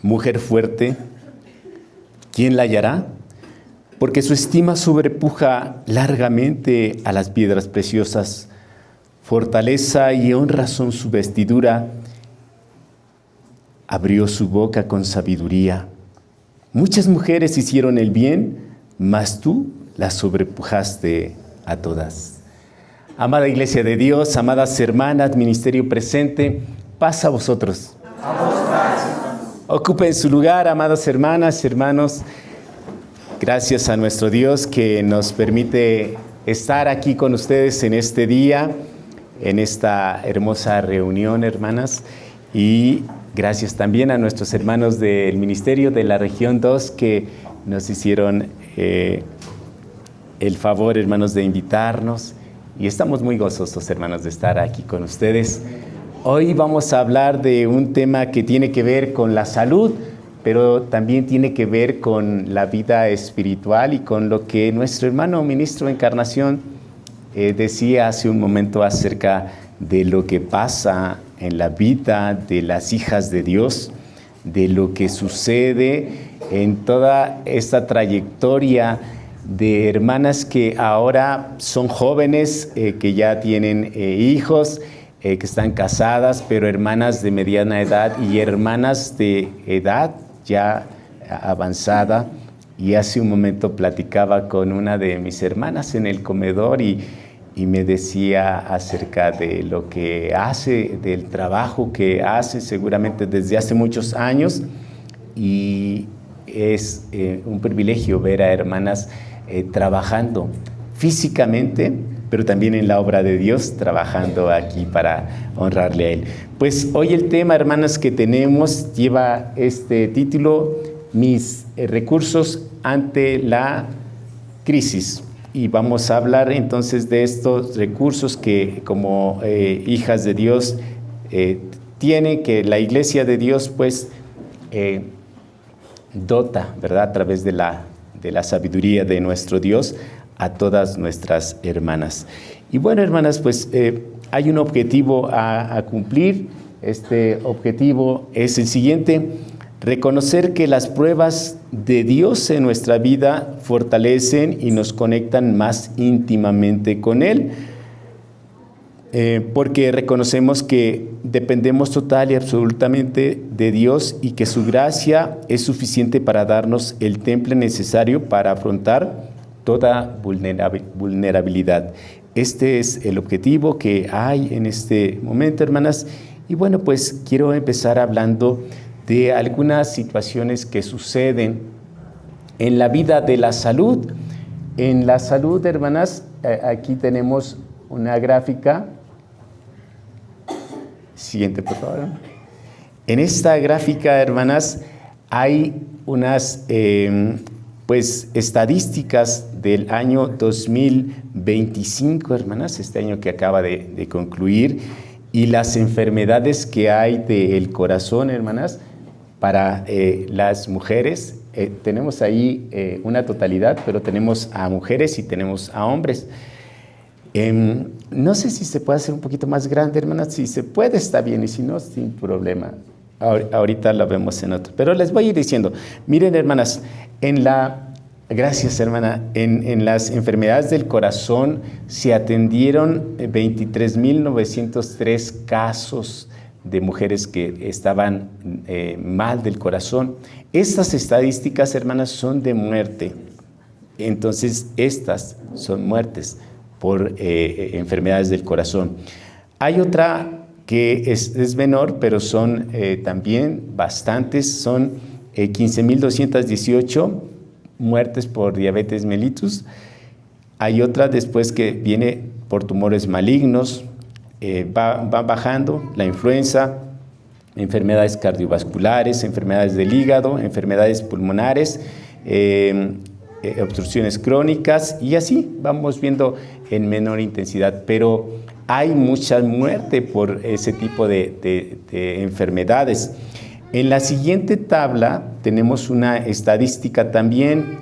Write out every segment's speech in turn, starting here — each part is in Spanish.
Mujer fuerte, ¿quién la hallará? Porque su estima sobrepuja largamente a las piedras preciosas. Fortaleza y honra son su vestidura. Abrió su boca con sabiduría. Muchas mujeres hicieron el bien, mas tú las sobrepujaste a todas. Amada Iglesia de Dios, amadas hermanas, ministerio presente, paz a vosotros. Ocupen su lugar, amadas hermanas, hermanos. Gracias a nuestro Dios que nos permite estar aquí con ustedes en este día, en esta hermosa reunión, hermanas. Y gracias también a nuestros hermanos del Ministerio de la Región 2 que nos hicieron el favor, hermanos, de invitarnos. Y estamos muy gozosos, hermanos, de estar aquí con ustedes. Hoy vamos a hablar de un tema que tiene que ver con la salud, pero también tiene que ver con la vida espiritual y con lo que nuestro hermano ministro de Encarnación decía hace un momento acerca de lo que pasa en la vida de las hijas de Dios, de lo que sucede en toda esta trayectoria de hermanas que ahora son jóvenes, que ya tienen hijos, que están casadas, pero hermanas de mediana edad y hermanas de edad ya avanzada. Y hace un momento platicaba con una de mis hermanas en el comedor y me decía acerca de lo que hace, del trabajo que hace seguramente desde hace muchos años. Y es un privilegio ver a hermanas trabajando físicamente, pero también en la obra de Dios, trabajando aquí para honrarle a Él. Pues hoy el tema, hermanas, que tenemos lleva este título, Mis recursos ante la crisis. Y vamos a hablar entonces de estos recursos que como hijas de Dios tiene, que la Iglesia de Dios pues dota, ¿verdad?, a través de la sabiduría de nuestro Dios a todas nuestras hermanas. Y bueno, hermanas, pues hay un objetivo a cumplir. Este objetivo es el siguiente: reconocer que las pruebas de Dios en nuestra vida fortalecen y nos conectan más íntimamente con Él, porque reconocemos que dependemos total y absolutamente de Dios y que su gracia es suficiente para darnos el temple necesario para afrontar toda vulnerabilidad. Este es el objetivo que hay en este momento, hermanas. Y bueno, pues quiero empezar hablando de algunas situaciones que suceden en la vida de la salud. En la salud, hermanas, aquí tenemos una gráfica. Siguiente, por favor. En esta gráfica, hermanas, hay unas pues estadísticas del año 2025, hermanas, este año que acaba de concluir, y las enfermedades que hay del corazón, hermanas, para las mujeres. Tenemos ahí una totalidad, pero tenemos a mujeres y tenemos a hombres. No sé si se puede hacer un poquito más grande, hermanas. Si se puede, está bien, y si no, sin problema. Ahorita lo vemos en otro. Pero les voy a ir diciendo. Miren, hermanas, gracias, hermana. En las enfermedades del corazón se atendieron 23.903 casos de mujeres que estaban mal del corazón. Estas estadísticas, hermanas, son de muerte. Entonces, estas son muertes por enfermedades del corazón. Hay otra que es menor, pero son también bastantes, son 15.218 muertes por diabetes mellitus. Hay otra después que viene por tumores malignos, va bajando la influenza, enfermedades cardiovasculares, enfermedades del hígado, enfermedades pulmonares, obstrucciones crónicas, y así vamos viendo en menor intensidad, pero hay mucha muerte por ese tipo de enfermedades. En la siguiente tabla tenemos una estadística también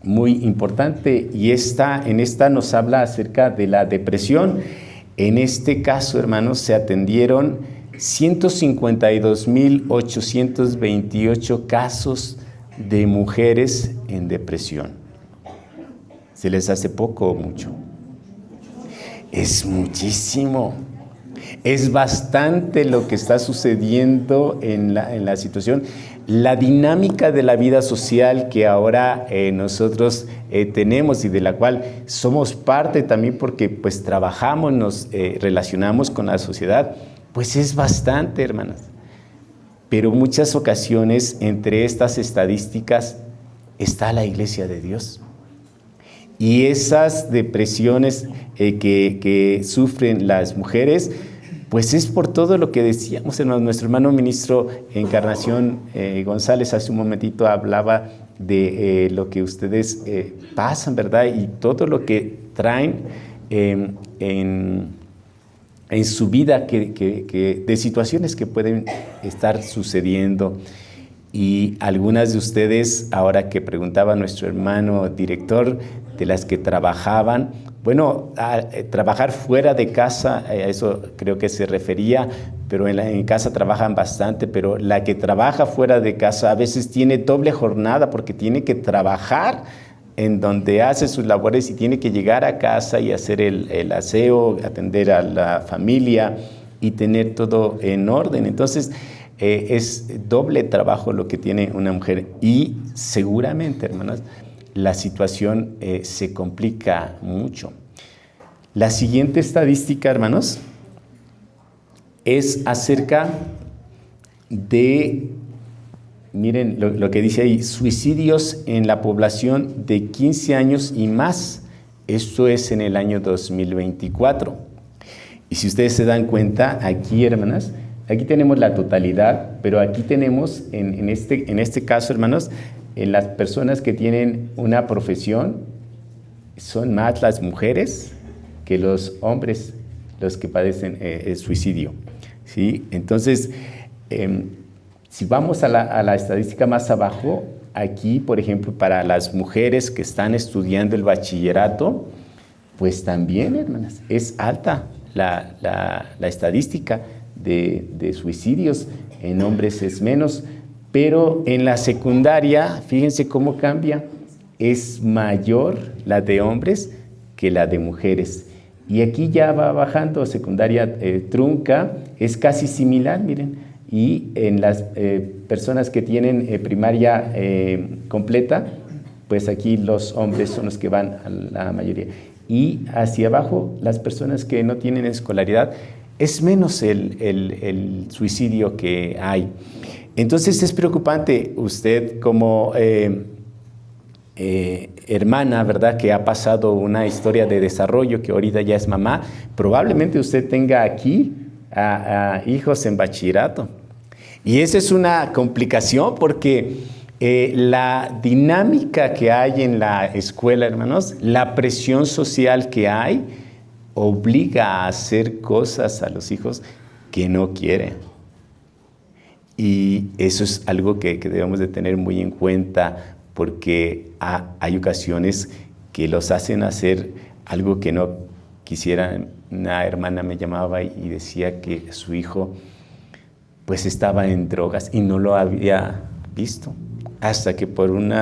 muy importante, y en esta nos habla acerca de la depresión. En este caso, hermanos, se atendieron 152.828 casos de mujeres en depresión. ¿Se les hace poco o mucho? Es muchísimo. Es bastante lo que está sucediendo en la situación. La dinámica de la vida social que ahora nosotros tenemos y de la cual somos parte también porque pues trabajamos, nos relacionamos con la sociedad, pues es bastante, hermanas. Pero muchas ocasiones entre estas estadísticas está la Iglesia de Dios. Y esas depresiones que sufren las mujeres, pues es por todo lo que decíamos, hermanos. Nuestro hermano ministro Encarnación González hace un momentito hablaba de lo que ustedes pasan, ¿verdad? Y todo lo que traen en su vida de situaciones que pueden estar sucediendo. Y algunas de ustedes, ahora que preguntaba nuestro hermano director, de las que trabajaban, bueno, trabajar fuera de casa, a eso creo que se refería, pero en casa trabajan bastante, pero la que trabaja fuera de casa a veces tiene doble jornada porque tiene que trabajar en donde hace sus labores y tiene que llegar a casa y hacer el aseo, atender a la familia y tener todo en orden. Entonces, es doble trabajo lo que tiene una mujer y seguramente, hermanas, la situación se complica mucho. La siguiente estadística, hermanos, es acerca de, miren lo que dice ahí, suicidios en la población de 15 años y más. Esto es en el año 2024. Y si ustedes se dan cuenta, aquí, hermanas, aquí tenemos la totalidad, pero aquí tenemos, en este caso, hermanos, las personas que tienen una profesión son más las mujeres que los hombres los que padecen el suicidio, ¿sí? Entonces, si vamos a la estadística más abajo, aquí, por ejemplo, para las mujeres que están estudiando el bachillerato, pues también, hermanas, es alta la estadística de suicidios. En hombres es menos. Pero en la secundaria, fíjense cómo cambia, es mayor la de hombres que la de mujeres. Y aquí ya va bajando, secundaria trunca, es casi similar, miren. Y en las personas que tienen primaria completa, pues aquí los hombres son los que van a la mayoría. Y hacia abajo, las personas que no tienen escolaridad, es menos el suicidio que hay. Entonces es preocupante usted como hermana, ¿verdad?, que ha pasado una historia de desarrollo, que ahorita ya es mamá, probablemente usted tenga aquí a hijos en bachillerato. Y esa es una complicación porque la dinámica que hay en la escuela, hermanos, la presión social que hay, obliga a hacer cosas a los hijos que no quieren. Y eso es algo que debemos de tener muy en cuenta porque hay ocasiones que los hacen hacer algo que no quisieran. Una hermana me llamaba y decía que su hijo pues estaba en drogas y no lo había visto hasta que por un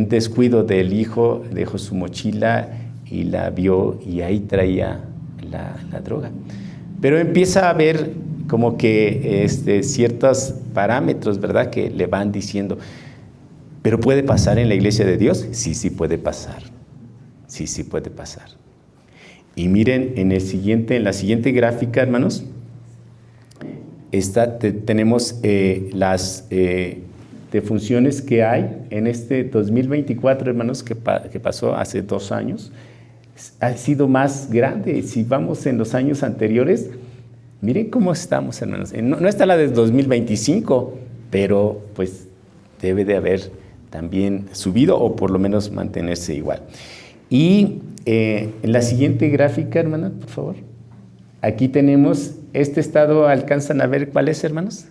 descuido del hijo dejó su mochila y la vio y ahí traía la droga. Pero empieza a ver como que ciertos parámetros, ¿verdad?, que le van diciendo. ¿Pero puede pasar en la Iglesia de Dios? Sí, sí puede pasar. Sí, sí puede pasar. Y miren, en la siguiente gráfica, hermanos, tenemos las defunciones que hay en este 2024, hermanos, que pasó hace 2 años. Ha sido más grande. Si vamos en los años anteriores, miren cómo estamos, hermanos. No está la de 2025, pero pues debe de haber también subido o por lo menos mantenerse igual. Y en la siguiente gráfica, hermanas, por favor. Aquí tenemos este estado, ¿alcanzan a ver cuál es, hermanos?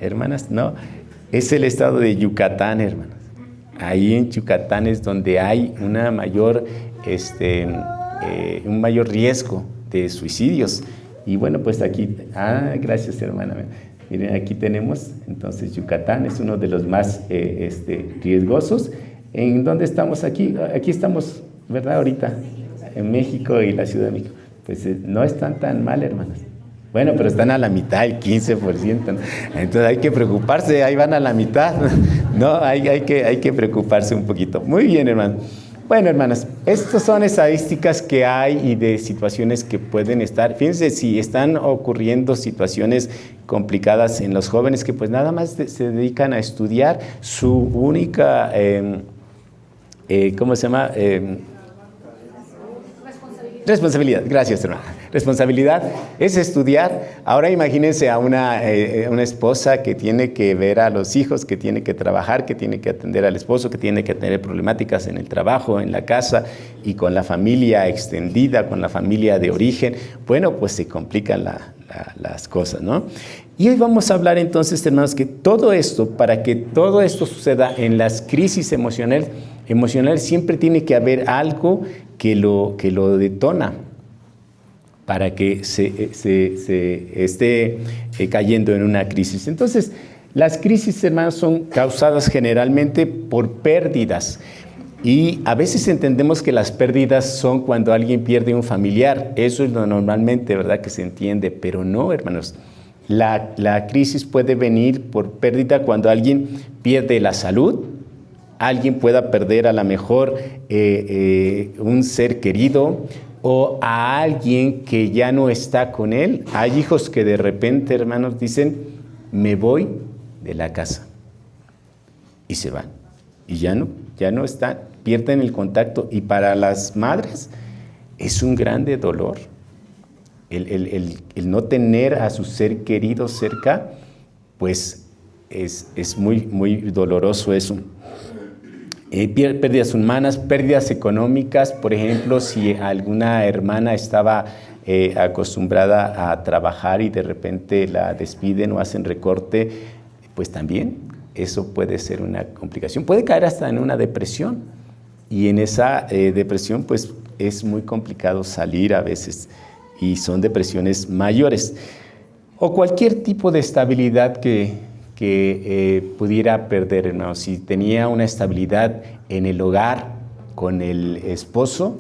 Hermanas, no. Es el estado de Yucatán, hermanas. Ahí en Yucatán es donde hay una mayor un mayor riesgo de suicidios. Y bueno, pues aquí, gracias hermana. Miren, aquí tenemos, entonces Yucatán es uno de los más riesgosos. ¿En dónde estamos aquí? Aquí estamos, ¿verdad? Ahorita, en México y la Ciudad de México. Pues no están tan mal, hermanas. Bueno, pero están a la mitad, el 15%, ¿no? Entonces hay que preocuparse, ahí van a la mitad, ¿no? Hay que preocuparse un poquito. Muy bien, hermano. Bueno, hermanas, estas son estadísticas que hay y de situaciones que pueden estar. Fíjense, si están ocurriendo situaciones complicadas en los jóvenes que pues nada más se dedican a estudiar, su única, ¿cómo se llama? Responsabilidad, gracias hermano. Responsabilidad es estudiar. Ahora imagínense a una esposa que tiene que ver a los hijos, que tiene que trabajar, que tiene que atender al esposo, que tiene que tener problemáticas en el trabajo, en la casa y con la familia extendida, con la familia de origen. Bueno, pues se complican las cosas, ¿no? Y hoy vamos a hablar entonces, hermanos, que todo esto, para que todo esto suceda en las crisis emocionales siempre tiene que haber algo que lo detona para que se esté cayendo en una crisis. Entonces, las crisis, hermanos, son causadas generalmente por pérdidas. Y a veces entendemos que las pérdidas son cuando alguien pierde un familiar. Eso es lo normalmente, ¿verdad?, que se entiende. Pero no, hermanos. La crisis puede venir por pérdida cuando alguien pierde la salud, alguien pueda perder a lo mejor un ser querido o a alguien que ya no está con él. Hay hijos que de repente, hermanos, dicen, me voy de la casa y se van y ya no están, pierden el contacto y para las madres es un grande dolor el no tener a su ser querido cerca, pues es muy, muy doloroso eso. Pérdidas humanas, pérdidas económicas, por ejemplo, si alguna hermana estaba acostumbrada a trabajar y de repente la despiden o hacen recorte, pues también eso puede ser una complicación. Puede caer hasta en una depresión y en esa depresión pues es muy complicado salir a veces y son depresiones mayores. O cualquier tipo de estabilidad que pudiera perder, hermano. Si tenía una estabilidad en el hogar con el esposo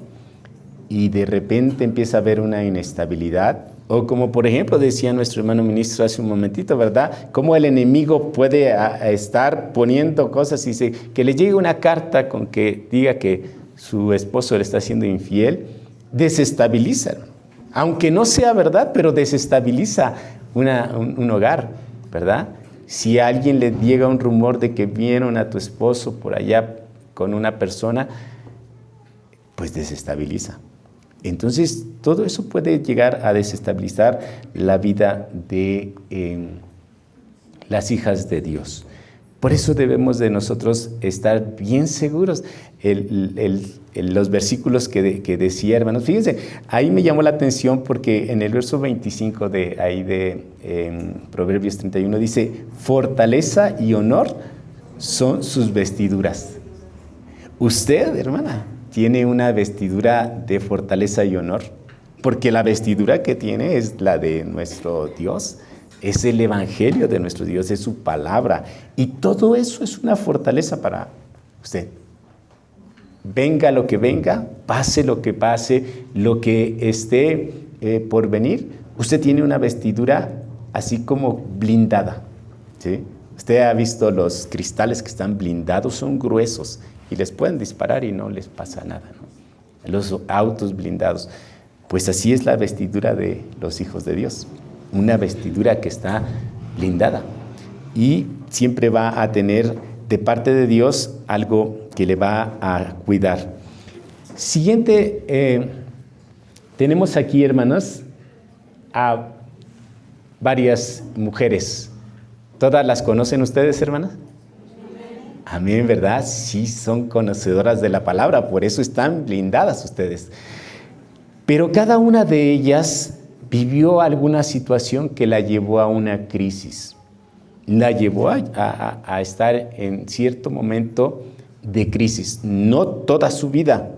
y de repente empieza a haber una inestabilidad, o como por ejemplo decía nuestro hermano ministro hace un momentito, ¿verdad? Cómo el enemigo puede estar poniendo cosas y que le llegue una carta con que diga que su esposo le está haciendo infiel, desestabiliza, aunque no sea verdad, pero desestabiliza un hogar, ¿verdad? Si a alguien le llega un rumor de que vieron a tu esposo por allá con una persona, pues desestabiliza. Entonces, todo eso puede llegar a desestabilizar la vida de las hijas de Dios. Por eso debemos de nosotros estar bien seguros. Los versículos que decía, hermanos, fíjense, ahí me llamó la atención porque en el verso 25 de Proverbios 31 dice, fortaleza y honor son sus vestiduras. Usted, hermana, tiene una vestidura de fortaleza y honor, porque la vestidura que tiene es la de nuestro Dios. Es el evangelio de nuestro Dios, es su palabra. Y todo eso es una fortaleza para usted. Venga lo que venga, pase lo que pase, lo que esté por venir, usted tiene una vestidura así como blindada, ¿sí? Usted ha visto los cristales que están blindados, son gruesos y les pueden disparar y no les pasa nada, ¿no? Los autos blindados, pues así es la vestidura de los hijos de Dios. Una vestidura que está blindada y siempre va a tener de parte de Dios algo que le va a cuidar. Siguiente, tenemos aquí, hermanos, a varias mujeres. ¿Todas las conocen ustedes, hermanas? Amén, ¿verdad? Sí, son conocedoras de la palabra, por eso están blindadas ustedes. Pero cada una de ellas vivió alguna situación que la llevó a una crisis, la llevó a estar en cierto momento de crisis, no toda su vida,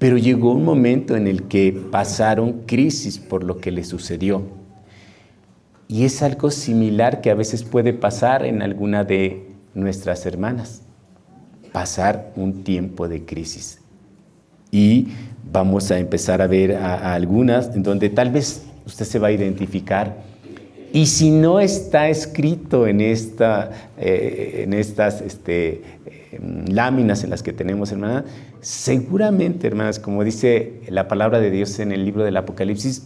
pero llegó un momento en el que pasaron crisis por lo que les sucedió. Y es algo similar que a veces puede pasar en alguna de nuestras hermanas, pasar un tiempo de crisis. Y vamos a empezar a ver a algunas en donde tal vez usted se va a identificar. Y si no está escrito en estas láminas en las que tenemos, hermanas, seguramente, hermanas, como dice la palabra de Dios en el libro del Apocalipsis,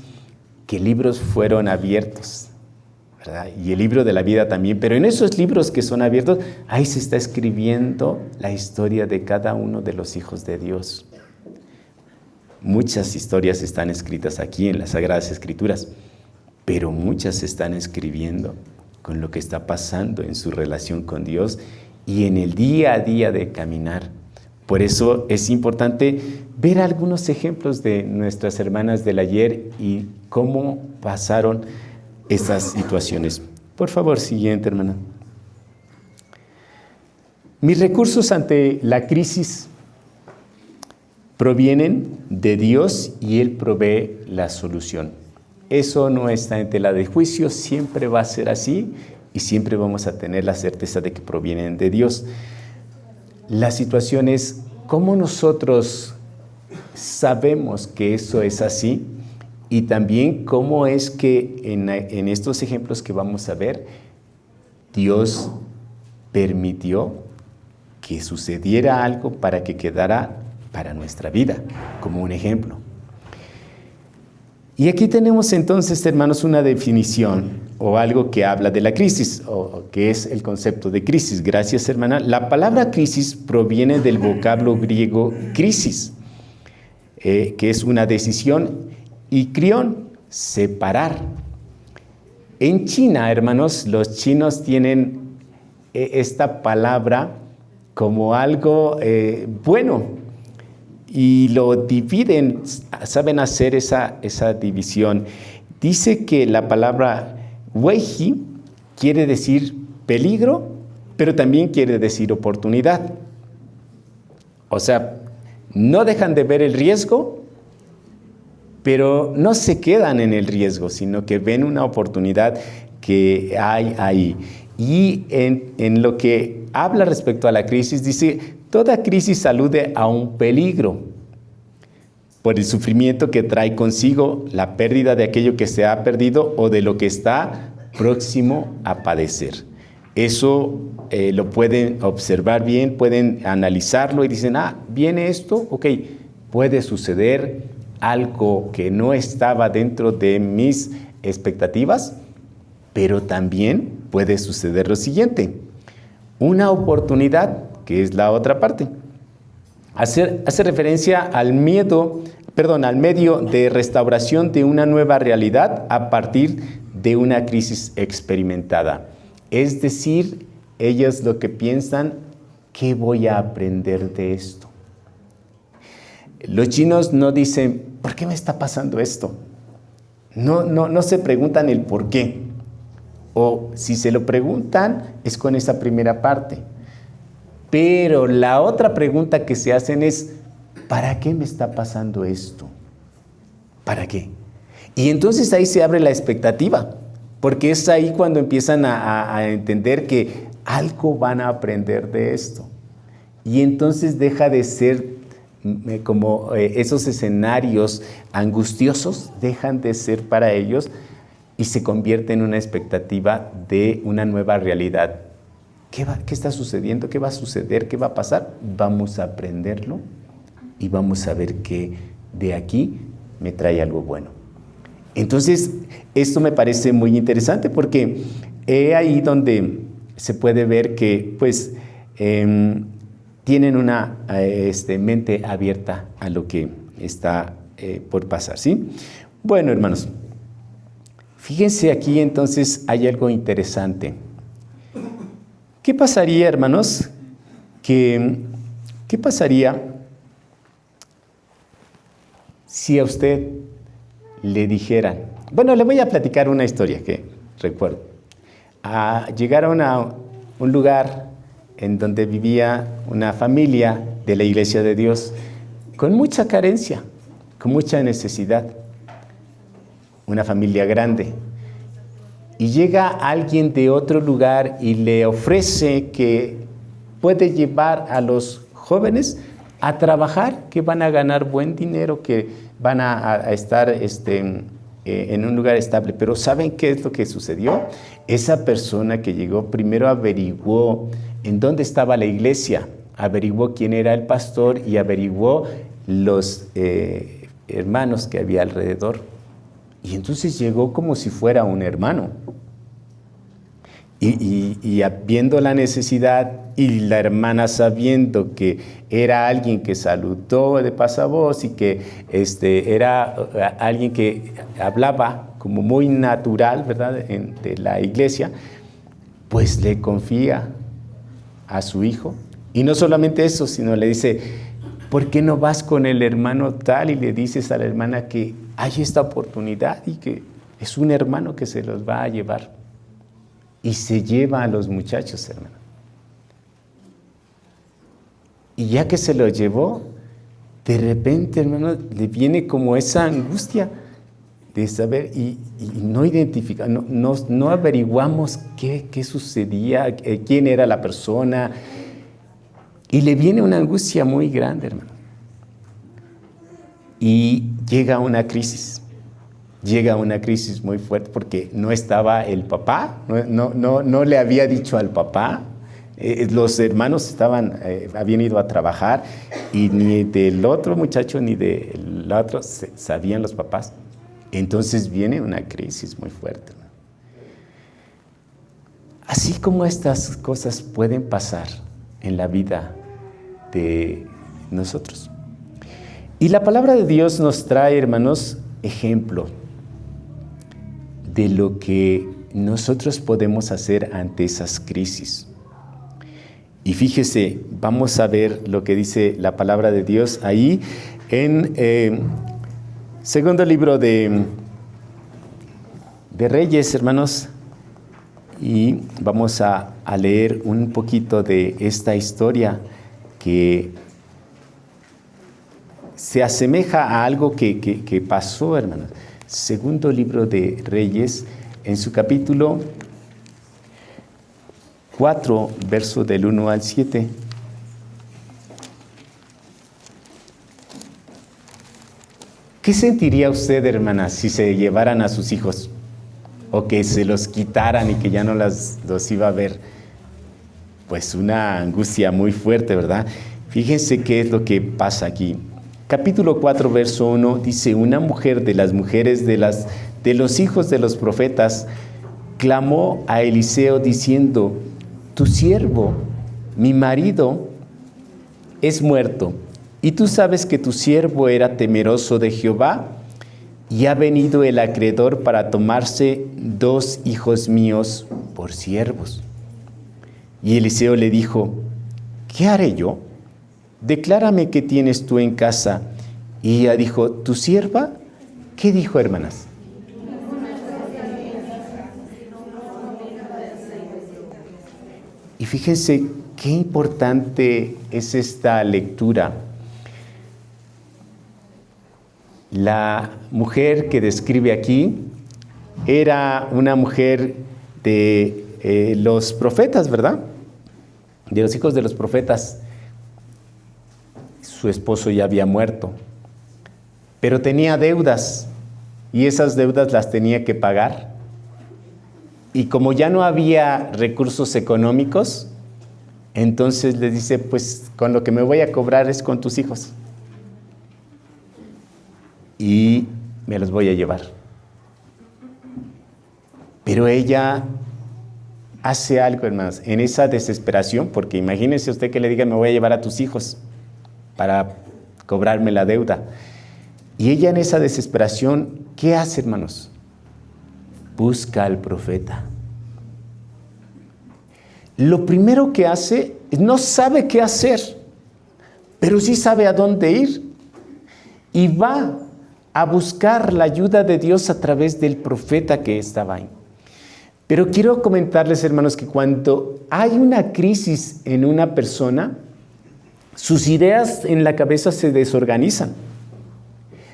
que libros fueron abiertos, ¿verdad? Y el libro de la vida también, pero en esos libros que son abiertos, ahí se está escribiendo la historia de cada uno de los hijos de Dios. Muchas historias están escritas aquí en las Sagradas Escrituras, pero muchas se están escribiendo con lo que está pasando en su relación con Dios y en el día a día de caminar. Por eso es importante ver algunos ejemplos de nuestras hermanas del ayer y cómo pasaron esas situaciones. Por favor, siguiente, hermana. Mis recursos ante la crisis provienen de Dios y Él provee la solución. Eso no está en tela de juicio, siempre va a ser así y siempre vamos a tener la certeza de que provienen de Dios. La situación es cómo nosotros sabemos que eso es así y también cómo es que en estos ejemplos que vamos a ver, Dios permitió que sucediera algo para que quedara para nuestra vida, como un ejemplo. Y aquí tenemos entonces, hermanos, una definición o algo que habla de la crisis, o que es el concepto de crisis. Gracias, hermana. La palabra crisis proviene del vocablo griego crisis, que es una decisión, y crión, separar. En China, hermanos, los chinos tienen esta palabra como algo bueno, y lo dividen, saben hacer esa división. Dice que la palabra weiji quiere decir peligro, pero también quiere decir oportunidad. O sea, no dejan de ver el riesgo, pero no se quedan en el riesgo, sino que ven una oportunidad que hay ahí. Y en lo que habla respecto a la crisis, dice, toda crisis alude a un peligro por el sufrimiento que trae consigo la pérdida de aquello que se ha perdido o de lo que está próximo a padecer. Eso lo pueden observar bien, pueden analizarlo y dicen, viene esto, ok, puede suceder algo que no estaba dentro de mis expectativas, pero también puede suceder lo siguiente, una oportunidad, que es la otra parte. Hace referencia al medio de restauración de una nueva realidad a partir de una crisis experimentada. Es decir, ellos lo que piensan, ¿qué voy a aprender de esto? Los chinos no dicen, ¿por qué me está pasando esto? No se preguntan el por qué. O si se lo preguntan, es con esa primera parte. Pero la otra pregunta que se hacen es, ¿para qué me está pasando esto? ¿Para qué? Y entonces ahí se abre la expectativa, porque es ahí cuando empiezan a entender que algo van a aprender de esto. Y entonces deja de ser como esos escenarios angustiosos, dejan de ser para ellos y se convierte en una expectativa de una nueva realidad. ¿Qué está sucediendo? ¿Qué va a suceder? ¿Qué va a pasar? Vamos a aprenderlo y vamos a ver que de aquí me trae algo bueno. Entonces, esto me parece muy interesante porque es ahí donde se puede ver que pues tienen una mente abierta a lo que está por pasar, ¿sí? Bueno, hermanos, fíjense aquí entonces hay algo interesante. ¿Qué pasaría, hermanos? ¿Qué pasaría si a usted le dijeran? Bueno, le voy a platicar una historia que recuerdo. Llegaron a un lugar en donde vivía una familia de la Iglesia de Dios. con mucha carencia, con mucha necesidad. Una familia grande. Y llega alguien de otro lugar y le ofrece que puede llevar a los jóvenes a trabajar, que van a ganar buen dinero, que van a estar en un lugar estable. Pero ¿saben qué es lo que sucedió? Esa persona que llegó primero averiguó en dónde estaba la iglesia, averiguó quién era el pastor y averiguó los hermanos que había alrededor. Y entonces llegó como si fuera un hermano. Y viendo la necesidad y la hermana sabiendo que era alguien que saludó de pasavoz y que era alguien que hablaba como muy natural, ¿verdad?, de la iglesia, pues le confía a su hijo. Y no solamente eso, sino le dice, ¿por qué no vas con el hermano tal y le dices a la hermana que hay esta oportunidad y que es un hermano que se los va a llevar? Y se lleva a los muchachos, hermano. Y ya que se lo llevó, de repente, hermano, le viene como esa angustia de saber y no identificar, no averiguamos qué sucedía, quién era la persona. Y le viene una angustia muy grande, hermano. Y llega una crisis. Llega una crisis muy fuerte porque no estaba el papá, no le había dicho al papá. Los hermanos habían ido a trabajar y ni del otro muchacho ni del otro sabían los papás. Entonces viene una crisis muy fuerte, ¿no? Así como estas cosas pueden pasar en la vida de nosotros. Y la palabra de Dios nos trae, hermanos, ejemplo de lo que nosotros podemos hacer ante esas crisis. Y fíjese, vamos a ver lo que dice la palabra de Dios ahí en segundo libro de Reyes, hermanos, y vamos a leer un poquito de esta historia que se asemeja a algo que pasó, hermanos. Segundo libro de Reyes, en su capítulo 4, verso del 1 al 7. ¿Qué sentiría usted, hermana, si se llevaran a sus hijos o que se los quitaran y que ya no los iba a ver? Pues una angustia muy fuerte, ¿verdad? Fíjense qué es lo que pasa aquí. Capítulo 4, verso 1, dice, una mujer de las mujeres de los hijos de los profetas clamó a Eliseo diciendo, tu siervo, mi marido, es muerto, y tú sabes que tu siervo era temeroso de Jehová, y ha venido el acreedor para tomarse 2 hijos míos por siervos. Y Eliseo le dijo, ¿qué haré yo? Declárame qué tienes tú en casa. Y ella dijo, ¿tu sierva? ¿Qué dijo, hermanas? Y fíjense qué importante es esta lectura. La mujer que describe aquí era una mujer de los profetas, ¿verdad? De los hijos de los profetas. Su esposo ya había muerto, pero tenía deudas y esas deudas las tenía que pagar. Y como ya no había recursos económicos, entonces le dice, pues con lo que me voy a cobrar es con tus hijos. Y me los voy a llevar. Pero ella hace algo, hermanos, en esa desesperación, porque imagínense usted que le diga, me voy a llevar a tus hijos para cobrarme la deuda. Y ella en esa desesperación, ¿qué hace, hermanos? Busca al profeta. Lo primero que hace, no sabe qué hacer, pero sí sabe a dónde ir. Y va a buscar la ayuda de Dios a través del profeta que estaba ahí. Pero quiero comentarles, hermanos, que cuando hay una crisis en una persona, sus ideas en la cabeza se desorganizan.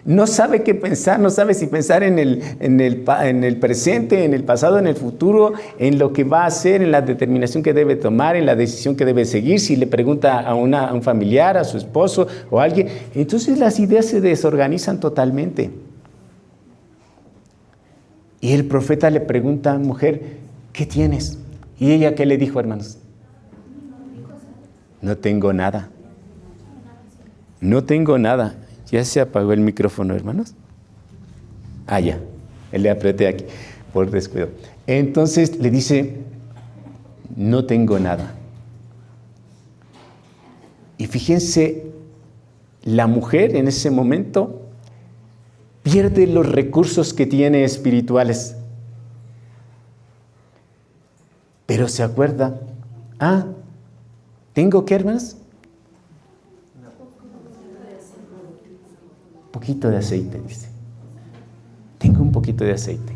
No sabe qué pensar, no sabe si pensar en el presente, en el pasado, en el futuro, en lo que va a hacer, en la determinación que debe tomar, en la decisión que debe seguir. Si le pregunta a un familiar, a su esposo o a alguien, entonces las ideas se desorganizan totalmente. Y el profeta le pregunta, mujer, ¿qué tienes? ¿Y ella qué le dijo, hermanos? No tengo nada. No tengo nada. ¿Ya se apagó el micrófono, hermanos? Ya. Le apreté aquí por descuido. Entonces le dice, no tengo nada. Y fíjense, la mujer en ese momento pierde los recursos que tiene espirituales. Pero se acuerda, ¿tengo qué, hermanos? Poquito de aceite, dice. Tengo un poquito de aceite.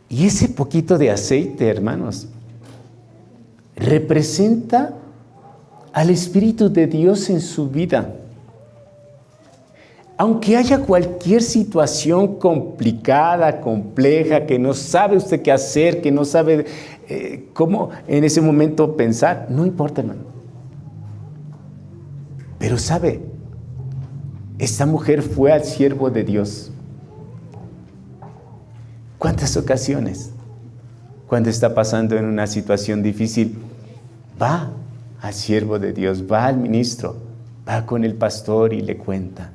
Y ese poquito de aceite, hermanos, representa al Espíritu de Dios en su vida. Aunque haya cualquier situación complicada, compleja, que no sabe usted qué hacer, que no sabe cómo en ese momento pensar, no importa, hermano. Pero sabe, esta mujer fue al siervo de Dios. ¿Cuántas ocasiones, cuando está pasando en una situación difícil, va al siervo de Dios, va al ministro, va con el pastor y le cuenta?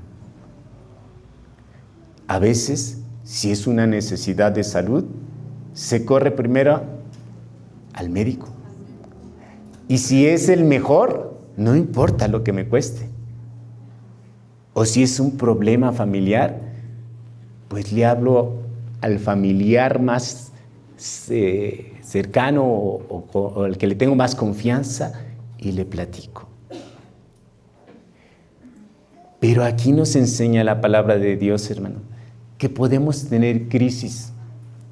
A veces, si es una necesidad de salud, se corre primero al médico. Y si es el mejor, no importa lo que me cueste. O si es un problema familiar, pues le hablo al familiar más cercano o al que le tengo más confianza y le platico. Pero aquí nos enseña la palabra de Dios, hermano, que podemos tener crisis,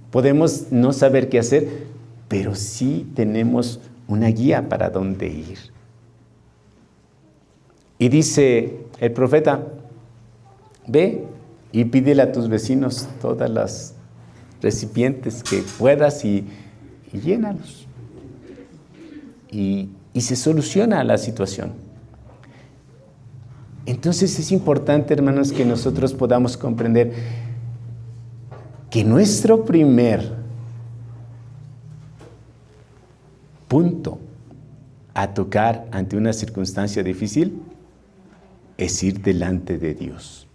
podemos no saber qué hacer, pero sí tenemos una guía para dónde ir. Y dice el profeta, ve y pídele a tus vecinos todas las recipientes que puedas y llénalos. Y se soluciona la situación. Entonces es importante, hermanos, que nosotros podamos comprender que nuestro primer punto a tocar ante una circunstancia difícil es ir delante de Dios.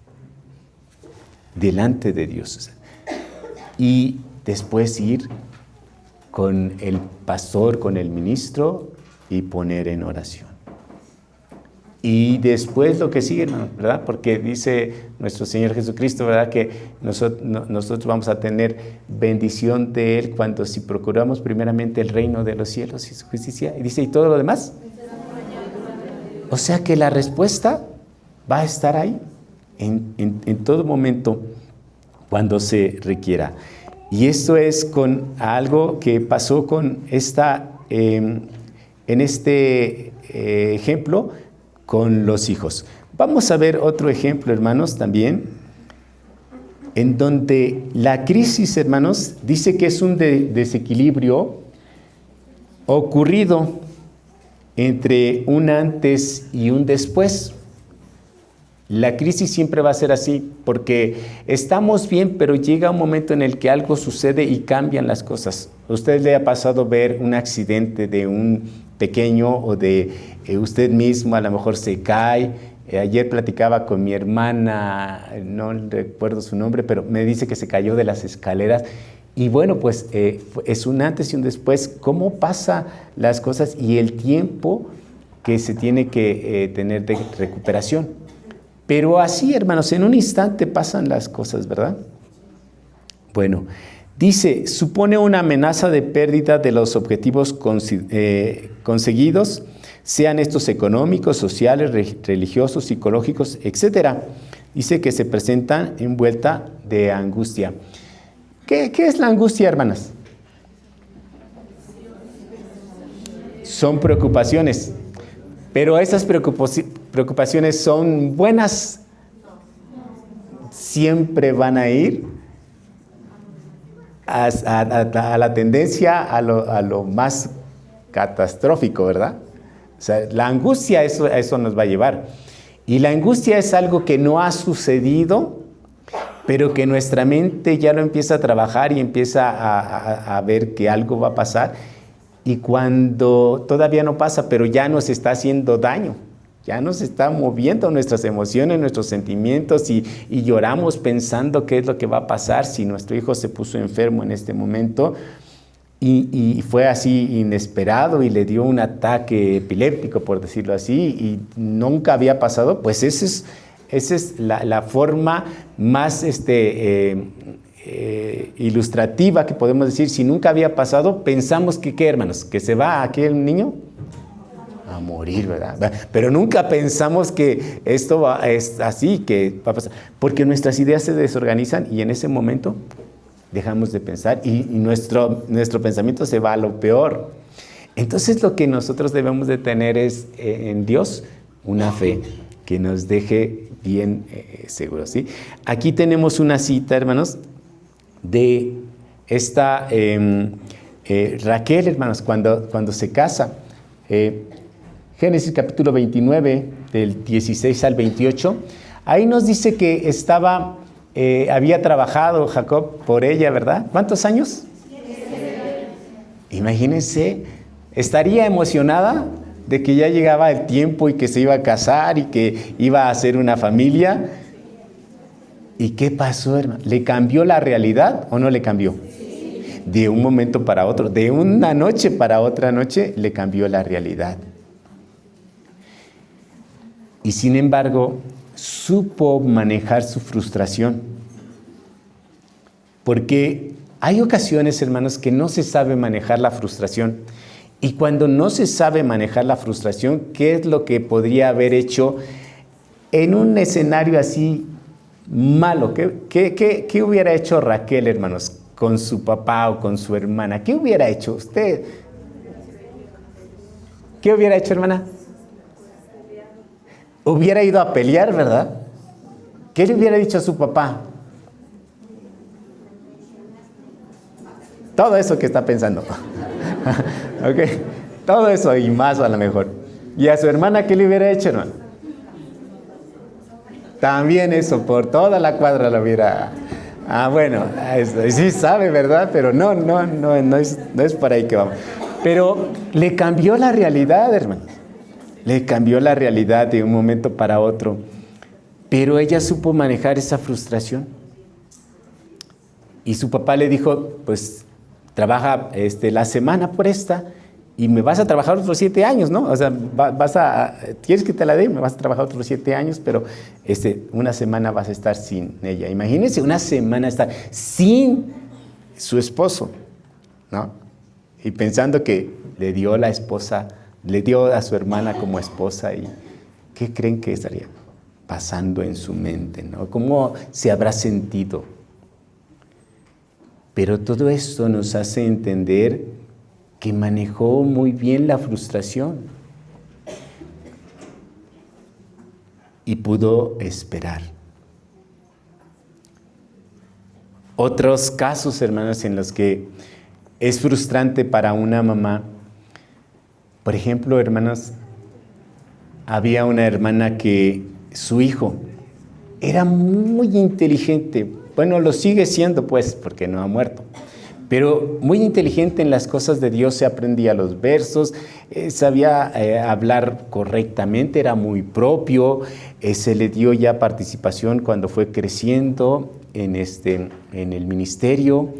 Delante de Dios. Y después ir con el pastor, con el ministro y poner en oración. Y después lo que sigue, ¿verdad? Porque dice nuestro Señor Jesucristo, ¿verdad? Que nosotros vamos a tener bendición de Él cuando si procuramos primeramente el reino de los cielos y su justicia. Y dice, ¿y todo lo demás? O sea que la respuesta va a estar ahí en todo momento cuando se requiera. Y esto es con algo que pasó con en este ejemplo con los hijos. Vamos a ver otro ejemplo, hermanos, también, en donde la crisis, hermanos, dice que es un desequilibrio ocurrido entre un antes y un después. La crisis siempre va a ser así, porque estamos bien, pero llega un momento en el que algo sucede y cambian las cosas. ¿A usted le ha pasado ver un accidente de un pequeño o de usted mismo, a lo mejor se cae? Ayer platicaba con mi hermana, no recuerdo su nombre, pero me dice que se cayó de las escaleras. Y bueno, pues es un antes y un después, cómo pasan las cosas y el tiempo que se tiene que tener de recuperación. Pero así, hermanos, en un instante pasan las cosas, ¿verdad? Bueno, dice, supone una amenaza de pérdida de los objetivos conseguidos, sean estos económicos, sociales, religiosos, psicológicos, etc. Dice que se presenta envuelta de angustia. ¿Qué es la angustia, hermanas? Son preocupaciones. Pero esas preocupaciones son buenas, siempre van a ir a la tendencia a lo más catastrófico, ¿verdad? O sea, la angustia a eso nos va a llevar. Y la angustia es algo que no ha sucedido, pero que nuestra mente ya lo empieza a trabajar y empieza a ver que algo va a pasar. Y cuando todavía no pasa, pero ya nos está haciendo daño, ya nos está moviendo nuestras emociones, nuestros sentimientos y lloramos pensando qué es lo que va a pasar si nuestro hijo se puso enfermo en este momento y fue así inesperado y le dio un ataque epiléptico, por decirlo así, y nunca había pasado. Pues esa es la forma más ilustrativa que podemos decir. Si nunca había pasado, pensamos que, ¿qué, hermanos? ¿Que se va aquel niño? A morir, ¿verdad? Pero nunca pensamos que esto es así, que va a pasar. Porque nuestras ideas se desorganizan y en ese momento dejamos de pensar y nuestro pensamiento se va a lo peor. Entonces lo que nosotros debemos de tener es en Dios una fe que nos deje bien seguros, ¿sí? Aquí tenemos una cita, hermanos, de esta Raquel, hermanos, cuando se casa. Génesis capítulo 29, del 16 al 28. Ahí nos dice que había trabajado Jacob por ella, ¿verdad? ¿Cuántos años? 7. Imagínense, estaría emocionada de que ya llegaba el tiempo y que se iba a casar y que iba a hacer una familia. ¿Y qué pasó, hermano? ¿Le cambió la realidad o no le cambió? Sí. De un momento para otro, de una noche para otra noche, le cambió la realidad. Y sin embargo, supo manejar su frustración. Porque hay ocasiones, hermanos, que no se sabe manejar la frustración. Y cuando no se sabe manejar la frustración, ¿qué es lo que podría haber hecho en un escenario así malo? ¿Qué hubiera hecho Raquel, hermanos, con su papá o con su hermana? ¿Qué hubiera hecho usted? ¿Qué hubiera hecho, hermana? Hubiera ido a pelear, ¿verdad? ¿Qué le hubiera dicho a su papá? Todo eso que está pensando. ¿Ok? Todo eso y más a lo mejor. ¿Y a su hermana qué le hubiera hecho, hermano? También eso, por toda la cuadra lo hubiera... bueno, sí sabe, ¿verdad? Pero no es por ahí que vamos. Pero le cambió la realidad, hermano. Le cambió la realidad de un momento para otro. Pero ella supo manejar esa frustración. Y su papá le dijo, pues, trabaja la semana por esta y me vas a trabajar otros 7 años, ¿no? O sea, ¿quieres que te la dé? Me vas a trabajar otros 7 años, pero una semana vas a estar sin ella. Imagínense una semana estar sin su esposo, ¿no? Y pensando que le dio a su hermana como esposa, y ¿qué creen que estaría pasando en su mente, ¿no? ¿Cómo se habrá sentido? Pero todo esto nos hace entender que manejó muy bien la frustración y pudo esperar. Otros casos, hermanos, en los que es frustrante para una mamá. Por ejemplo, hermanos, había una hermana que su hijo era muy inteligente. Bueno, lo sigue siendo, pues, porque no ha muerto. Pero muy inteligente en las cosas de Dios, se aprendía los versos, sabía hablar correctamente, era muy propio, se le dio ya participación cuando fue creciendo en el ministerio.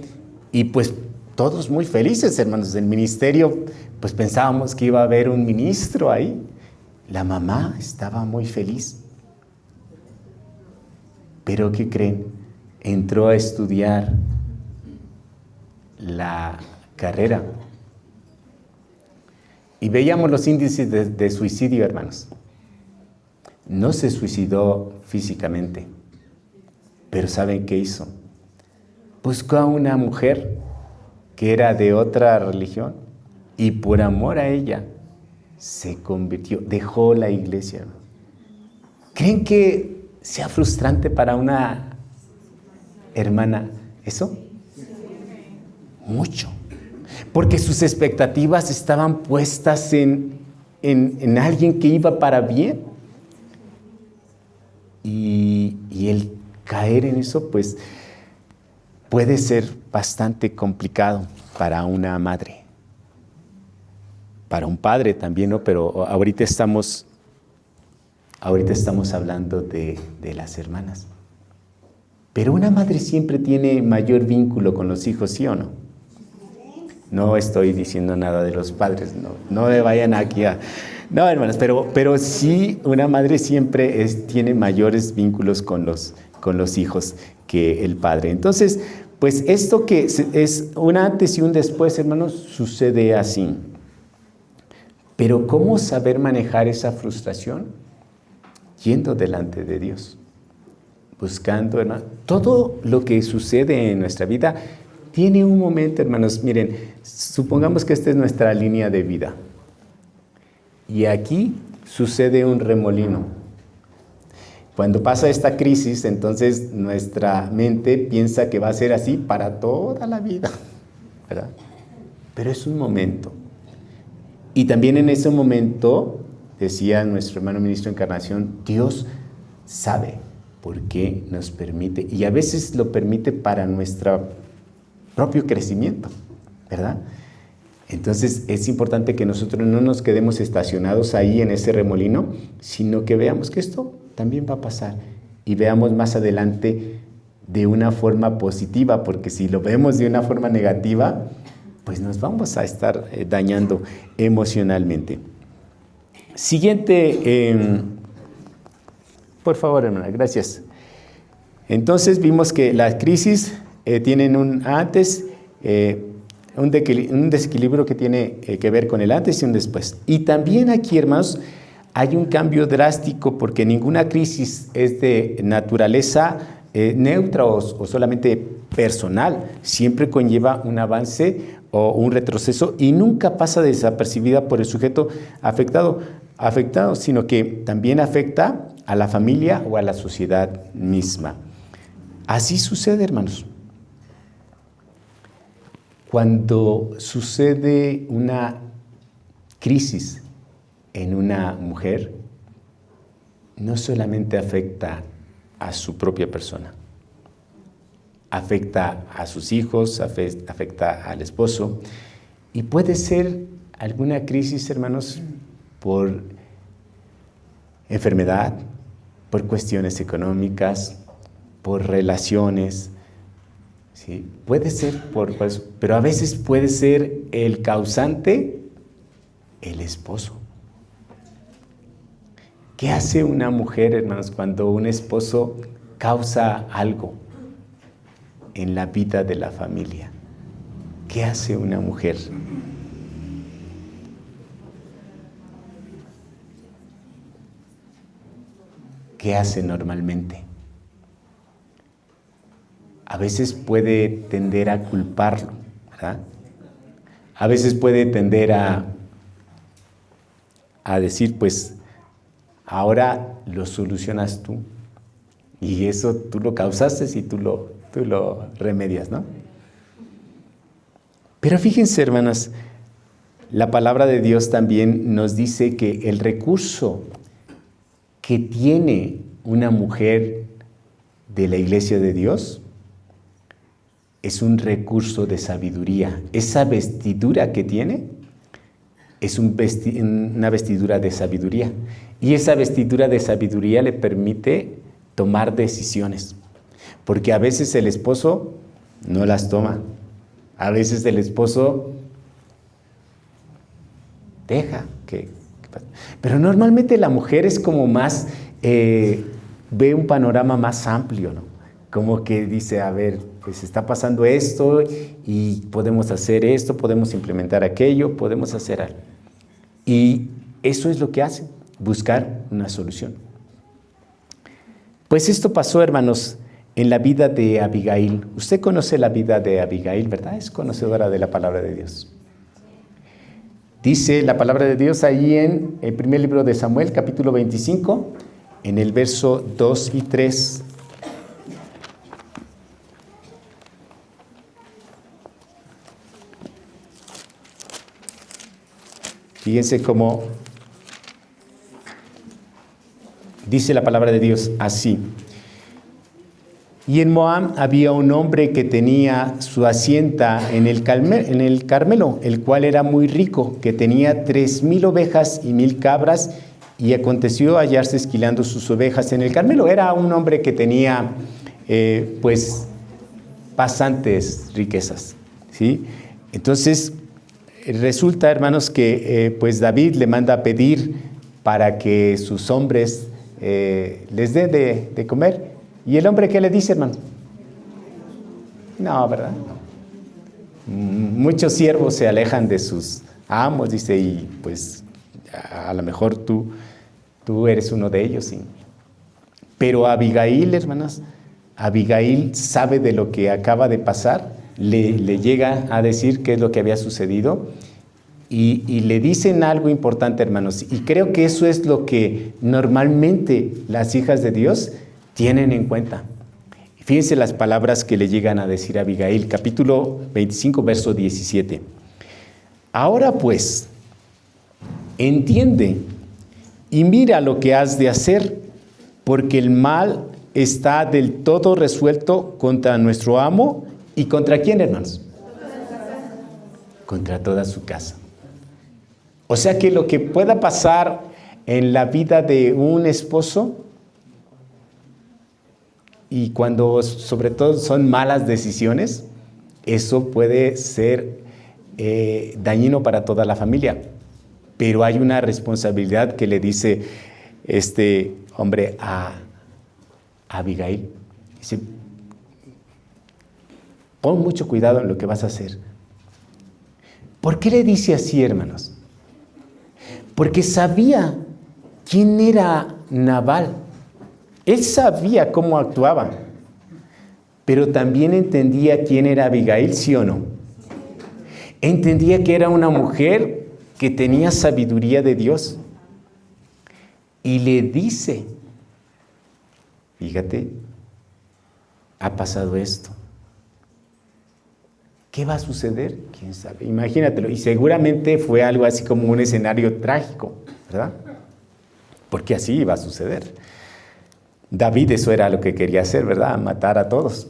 Y pues todos muy felices, hermanos, del ministerio, pues pensábamos que iba a haber un ministro ahí. La mamá estaba muy feliz. Pero ¿qué creen? Entró a estudiar la carrera y veíamos los índices de suicidio, hermanos. No se suicidó físicamente, pero ¿saben qué hizo? Buscó a una mujer que era de otra religión y por amor a ella se convirtió, dejó la iglesia. ¿Creen que sea frustrante para una hermana eso? Mucho. Porque sus expectativas estaban puestas en alguien que iba para bien. Y el caer en eso, pues, puede ser bastante complicado para una madre. Para un padre también, ¿no? Pero ahorita estamos hablando de las hermanas. Pero una madre siempre tiene mayor vínculo con los hijos, ¿sí o no? No estoy diciendo nada de los padres, no me vayan aquí a... No, hermanas, pero sí, una madre siempre tiene mayores vínculos con los hijos que el padre. Entonces, pues esto que es un antes y un después, hermanos, sucede así. Pero ¿cómo saber manejar esa frustración? Yendo delante de Dios, buscando, hermanos. Todo lo que sucede en nuestra vida tiene un momento, hermanos. Miren, supongamos que esta es nuestra línea de vida. Y aquí sucede un remolino. Cuando pasa esta crisis, entonces nuestra mente piensa que va a ser así para toda la vida, ¿verdad? Pero es un momento. Y también en ese momento, decía nuestro hermano ministro Encarnación, Dios sabe por qué nos permite. Y a veces lo permite para nuestro propio crecimiento, ¿verdad? Entonces es importante que nosotros no nos quedemos estacionados ahí en ese remolino, sino que veamos que esto también va a pasar y veamos más adelante de una forma positiva, porque si lo vemos de una forma negativa, pues nos vamos a estar dañando emocionalmente. Siguiente, por favor, hermana, gracias. Entonces vimos que las crisis tienen un antes, un desequilibrio que tiene que ver con el antes y un después. Y también aquí, hermanos, hay un cambio drástico porque ninguna crisis es de naturaleza neutra o solamente personal. Siempre conlleva un avance o un retroceso y nunca pasa desapercibida por el sujeto afectado, sino que también afecta a la familia o a la sociedad misma. Así sucede, hermanos. Cuando sucede una crisis en una mujer, no solamente afecta a su propia persona, afecta a sus hijos, afecta al esposo, y puede ser alguna crisis, hermanos, por enfermedad, por cuestiones económicas, por relaciones, ¿sí? Puede ser por eso, pero a veces puede ser el causante el esposo. ¿Qué hace una mujer, hermanos, cuando un esposo causa algo en la vida de la familia? ¿Qué hace una mujer? ¿Qué hace normalmente? A veces puede tender a culparlo, ¿verdad? A veces puede tender a decir, pues, ahora lo solucionas tú. Y eso tú lo causaste y tú lo remedias, ¿no? Pero fíjense, hermanas, la palabra de Dios también nos dice que el recurso que tiene una mujer de la iglesia de Dios es un recurso de sabiduría. Esa vestidura que tiene es una vestidura de sabiduría. Y esa vestidura de sabiduría le permite tomar decisiones. Porque a veces el esposo no las toma. A veces el esposo deja que pase. Pero normalmente la mujer es como más, ve un panorama más amplio, ¿no? Como que dice, a ver, pues está pasando esto y podemos hacer esto, podemos implementar aquello, podemos hacer algo. Y eso es lo que hace, buscar una solución. Pues esto pasó, hermanos, en la vida de Abigail. Usted conoce la vida de Abigail, ¿verdad? Es conocedora de la palabra de Dios. Dice la palabra de Dios ahí en el primer libro de Samuel, capítulo 25, en el verso 2 y 3. Fíjense cómo dice la palabra de Dios así. Y en Moab había un hombre que tenía su hacienda en el Carmelo, el cual era muy rico, que tenía 3,000 ovejas y 1,000 cabras, y aconteció hallarse esquilando sus ovejas en el Carmelo. Era un hombre que tenía, pues, bastantes riquezas, ¿sí? Entonces, resulta, hermanos, que pues David le manda a pedir para que sus hombres les dé de comer. ¿Y el hombre qué le dice, hermano? No, ¿verdad? Muchos siervos se alejan de sus amos, dice, y pues a lo mejor tú eres uno de ellos, sí. Pero Abigail, hermanas, Abigail sabe de lo que acaba de pasar, le llega a decir qué es lo que había sucedido, y le dicen algo importante, hermanos, y creo que eso es lo que normalmente las hijas de Dios tienen en cuenta. Fíjense las palabras que le llegan a decir a Abigail, capítulo 25, verso 17. Ahora pues, entiende y mira lo que has de hacer, porque el mal está del todo resuelto contra nuestro amo. ¿Y contra quién, hermanos? Contra toda su casa. O sea que lo que pueda pasar en la vida de un esposo, y cuando sobre todo son malas decisiones, eso puede ser dañino para toda la familia. Pero hay una responsabilidad que le dice este hombre a Abigail. Dice, pon mucho cuidado en lo que vas a hacer. ¿Por qué le dice así, hermanos? Porque sabía quién era Nabal. Él sabía cómo actuaba, pero también entendía quién era Abigail, ¿sí o no? Entendía que era una mujer que tenía sabiduría de Dios. Y le dice, fíjate, ha pasado esto. ¿Qué va a suceder? ¿Quién sabe? Imagínatelo. Y seguramente fue algo así como un escenario trágico, ¿verdad? Porque así iba a suceder. David eso era lo que quería hacer, ¿verdad? Matar a todos.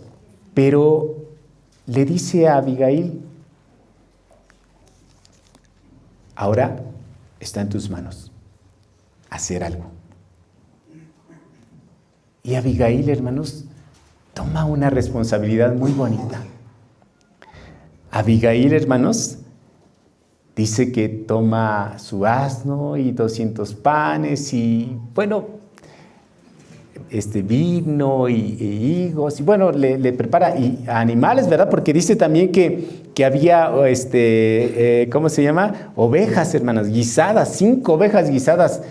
Pero le dice a Abigail, ahora está en tus manos hacer algo. Y Abigail, hermanos, toma una responsabilidad muy bonita. Abigail, hermanos, dice que toma su asno y 200 panes y, bueno, vino y higos, y bueno, le prepara y animales, ¿verdad? Porque dice también que había, ¿cómo se llama? Ovejas, hermanos, guisadas, 5 ovejas guisadas.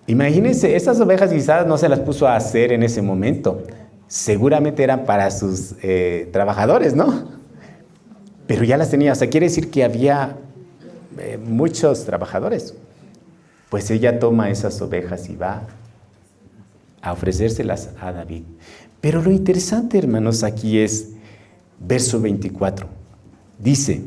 Imagínense, esas ovejas guisadas no se las puso a hacer en ese momento. Seguramente eran para sus trabajadores, ¿no? Pero ya las tenía, o sea, quiere decir que había muchos trabajadores. Pues ella toma esas ovejas y va a ofrecérselas a David. Pero lo interesante, hermanos, aquí es verso 24. Dice,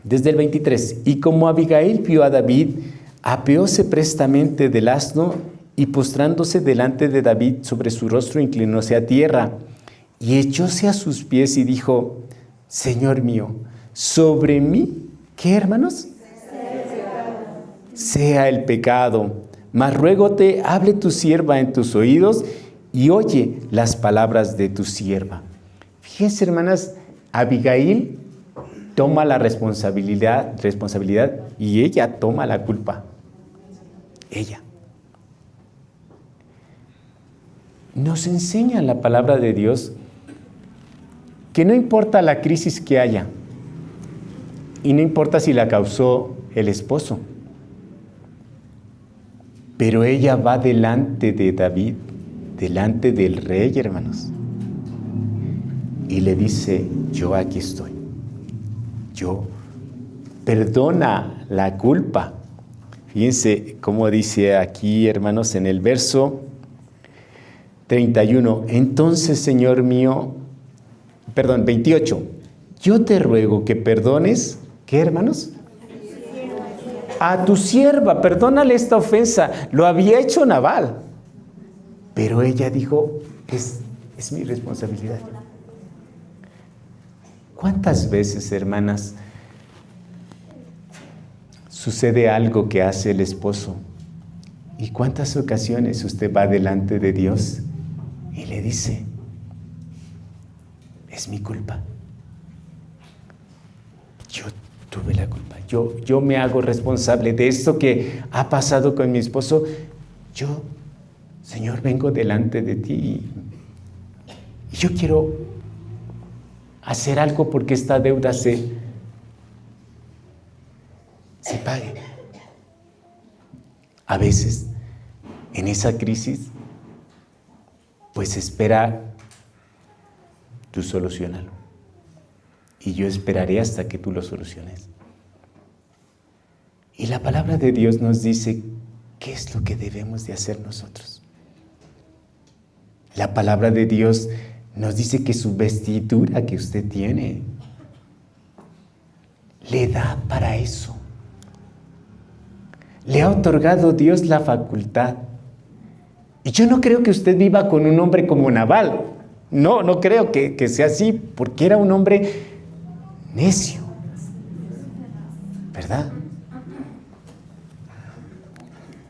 desde el 23, y como Abigail vio a David, apeóse prestamente del asno y postrándose delante de David sobre su rostro, inclinóse a tierra y echóse a sus pies y dijo, Señor mío, sobre mí, ¿qué, hermanos? Sea el pecado. Mas ruégote, hable tu sierva en tus oídos y oye las palabras de tu sierva. Fíjense, hermanas, Abigail toma la responsabilidad y ella toma la culpa. Ella. Nos enseña la palabra de Dios que no importa la crisis que haya y no importa si la causó el esposo, pero ella va delante de David, delante del rey, hermanos, y le dice, yo aquí estoy, yo perdona la culpa. Fíjense cómo dice aquí, hermanos, en el verso 31. Entonces, Señor mío, 28. Yo te ruego que perdones, ¿qué, hermanos? A tu sierva, perdónale esta ofensa. Lo había hecho Nabal. Pero ella dijo, es mi responsabilidad. ¿Cuántas veces, hermanas, sucede algo que hace el esposo? ¿Y cuántas ocasiones usted va delante de Dios y le dice, es mi culpa? Yo tuve la culpa. Yo me hago responsable de esto que ha pasado con mi esposo. Yo, Señor, vengo delante de ti y yo quiero hacer algo porque esta deuda se pague. A veces, en esa crisis, pues espera, tú soluciónalo. Y yo esperaré hasta que tú lo soluciones. Y la palabra de Dios nos dice qué es lo que debemos de hacer nosotros. La palabra de Dios nos dice que su vestidura que usted tiene le da para eso. Le ha otorgado Dios la facultad. Y yo no creo que usted viva con un hombre como Nabal. No creo que sea así, porque era un hombre necio, ¿verdad?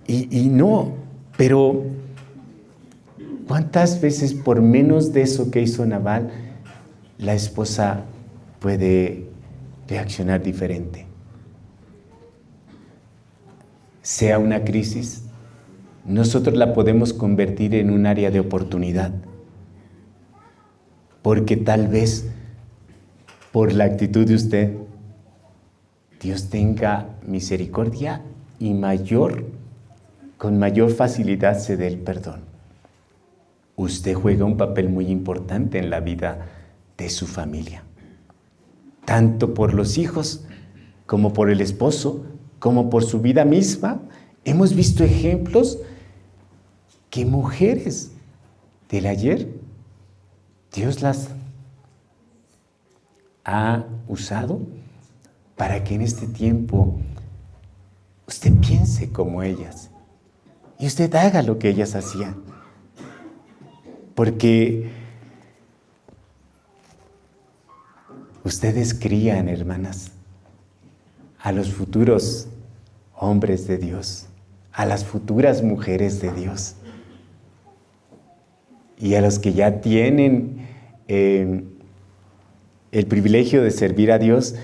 Y no, pero ¿cuántas veces por menos de eso que hizo Nabal, la esposa puede reaccionar diferente? Sea una crisis, nosotros la podemos convertir en un área de oportunidad, porque tal vez por la actitud de usted, Dios tenga misericordia y con mayor facilidad se dé el perdón. Usted juega un papel muy importante en la vida de su familia, tanto por los hijos, como por el esposo, como por su vida misma. Hemos visto ejemplos que mujeres del ayer, Dios las ha usado para que en este tiempo usted piense como ellas y usted haga lo que ellas hacían. Porque ustedes crían, hermanas, a los futuros hombres de Dios, a las futuras mujeres de Dios y a los que ya tienen el privilegio de servir a Dios.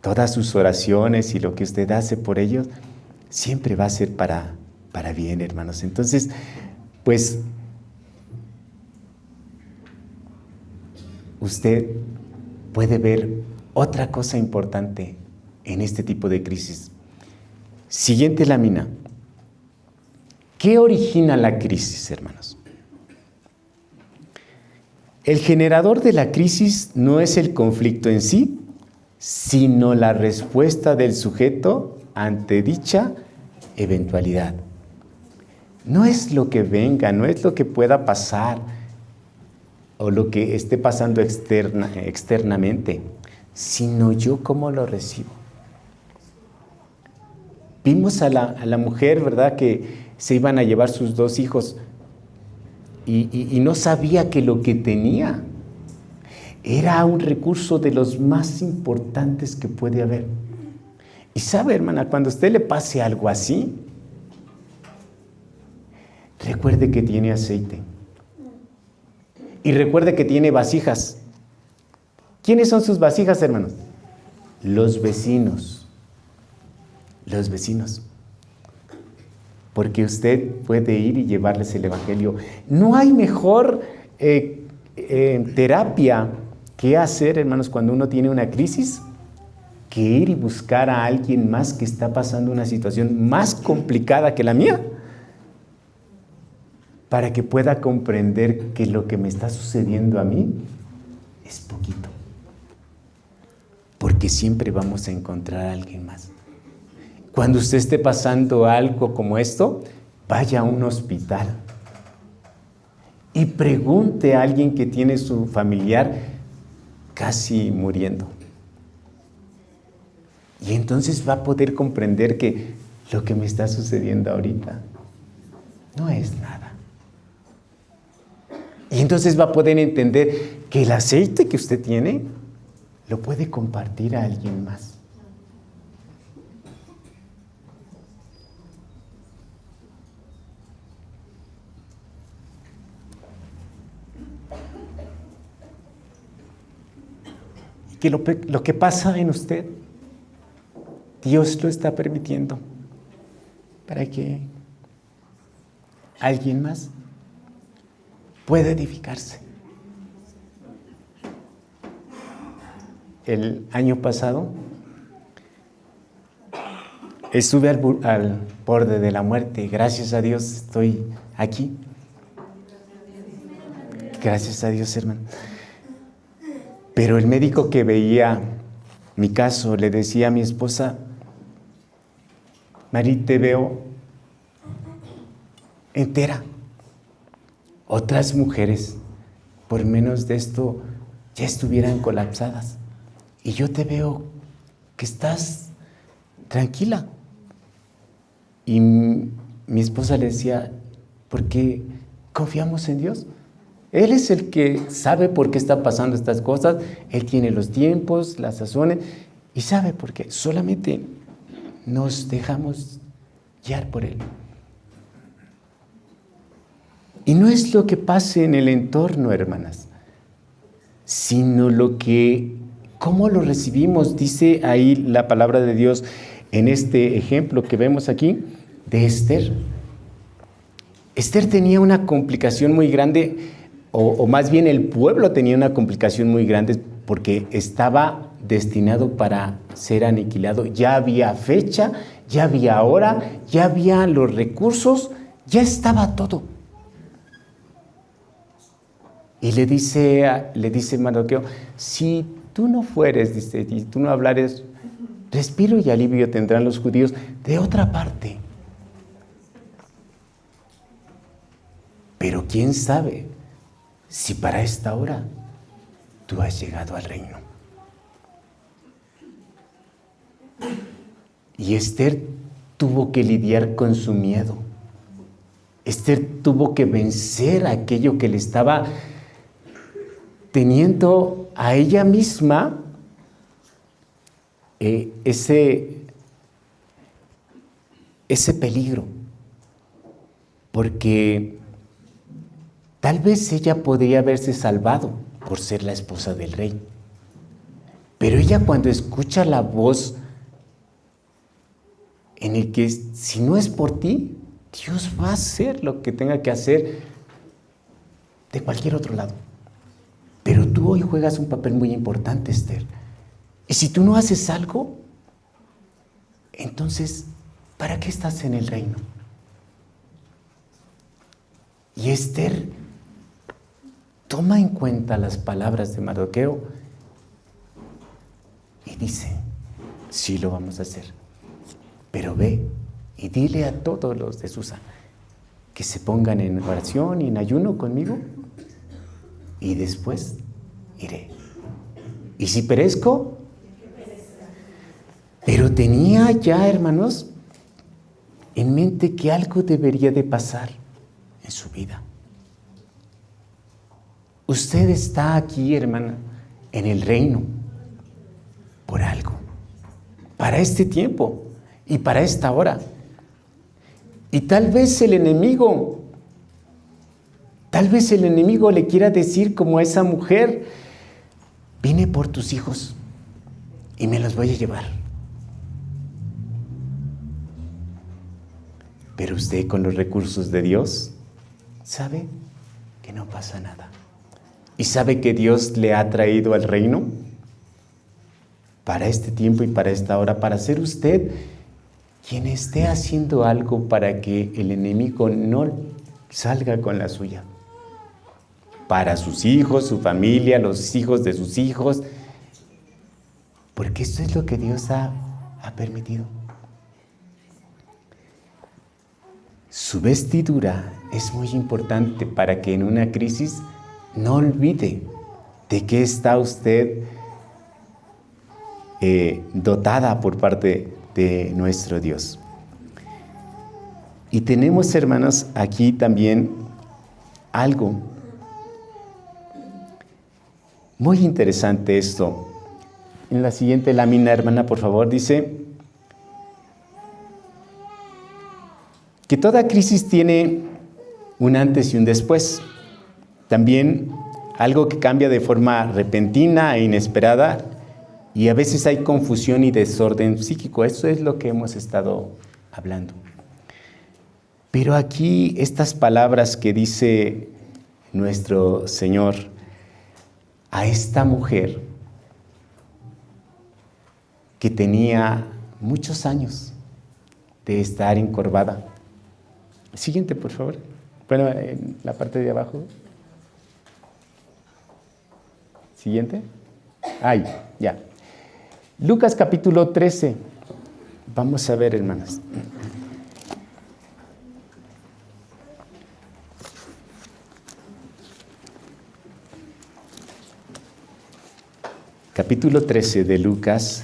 Todas sus oraciones y lo que usted hace por ellos siempre va a ser para bien, hermanos. Entonces, pues, usted puede ver otra cosa importante en este tipo de crisis. Siguiente lámina. ¿Qué origina la crisis, hermanos? El generador de la crisis no es el conflicto en sí, sino la respuesta del sujeto ante dicha eventualidad. No es lo que venga, no es lo que pueda pasar o lo que esté pasando externamente, sino yo cómo lo recibo. Vimos a la mujer, ¿verdad?, que se iban a llevar sus 2 hijos y no sabía que lo que tenía era un recurso de los más importantes que puede haber. Y sabe, hermana, cuando a usted le pase algo así, recuerde que tiene aceite. Y recuerde que tiene vasijas. ¿Quiénes son sus vasijas, hermanos? Los vecinos. Los vecinos. Porque usted puede ir y llevarles el evangelio. No hay mejor terapia que hacer, hermanos, cuando uno tiene una crisis, que ir y buscar a alguien más que está pasando una situación más complicada que la mía, para que pueda comprender que lo que me está sucediendo a mí es poquito. Porque porque siempre vamos a encontrar a alguien más. Cuando usted esté pasando algo como esto, vaya a un hospital y pregunte a alguien que tiene su familiar casi muriendo. Y entonces va a poder comprender que lo que me está sucediendo ahorita no es nada. Y entonces va a poder entender que el aceite que usted tiene lo puede compartir a alguien más. Y que lo que pasa en usted, Dios lo está permitiendo para que alguien más pueda edificarse. El año pasado estuve al borde de la muerte. Gracias a Dios estoy aquí. Gracias a Dios, hermano. Pero el médico que veía mi caso le decía a mi esposa: Mari, te veo entera. Otras mujeres, por menos de esto, ya estuvieran colapsadas. Y yo te veo que estás tranquila. Y mi esposa le decía: porque confiamos en Dios. Él es el que sabe por qué están pasando estas cosas. Él tiene los tiempos, las sazones, y sabe por qué. Solamente nos dejamos guiar por Él. Y no es lo que pase en el entorno, hermanas, sino cómo lo recibimos. Dice ahí la palabra de Dios en este ejemplo que vemos aquí de Esther. Esther tenía una complicación muy grande, o más bien el pueblo tenía una complicación muy grande porque estaba destinado para ser aniquilado. Ya había fecha, ya había hora, ya había los recursos, ya estaba todo. Y le dice Mardoqueo: si tú no fueres, dice, y tú no hablares, respiro y alivio tendrán los judíos de otra parte. Pero quién sabe si para esta hora tú has llegado al reino. Y Esther tuvo que lidiar con su miedo. Esther tuvo que vencer aquello que le estaba teniendo a ella misma ese peligro. Porque tal vez ella podría haberse salvado por ser la esposa del rey. Pero ella, cuando escucha la voz en el que si no es por ti, Dios va a hacer lo que tenga que hacer de cualquier otro lado. Pero tú hoy juegas un papel muy importante, Esther. Y si tú no haces algo, entonces, ¿para qué estás en el reino? Y Esther toma en cuenta las palabras de Mardoqueo y dice: sí, lo vamos a hacer. Pero ve y dile a todos los de Susa que se pongan en oración y en ayuno conmigo, y después iré. Y si perezco, pero tenía ya, hermanos, en mente que algo debería de pasar en su vida. Usted está aquí, hermana, en el reino, por algo, para este tiempo y para esta hora. Y tal vez el enemigo le quiera decir, como a esa mujer: vine por tus hijos y me los voy a llevar. Pero usted, con los recursos de Dios, sabe que no pasa nada. Y sabe que Dios le ha traído al reino para este tiempo y para esta hora, para ser usted quien esté haciendo algo para que el enemigo no salga con la suya. Para sus hijos, su familia, los hijos de sus hijos. Porque esto es lo que Dios ha permitido. Su vestidura es muy importante para que en una crisis no olvide de qué está usted dotada por parte de nuestro Dios. Y tenemos, hermanos, aquí también algo muy interesante esto. En la siguiente lámina, hermana, por favor, dice que toda crisis tiene un antes y un después. También algo que cambia de forma repentina e inesperada, y a veces hay confusión y desorden psíquico. Eso es lo que hemos estado hablando. Pero aquí estas palabras que dice nuestro Señor a esta mujer que tenía muchos años de estar encorvada. Siguiente, por favor. Bueno, en la parte de abajo. Siguiente. Ahí, ya. Lucas capítulo 13. Vamos a ver, hermanas. Capítulo 13 de Lucas.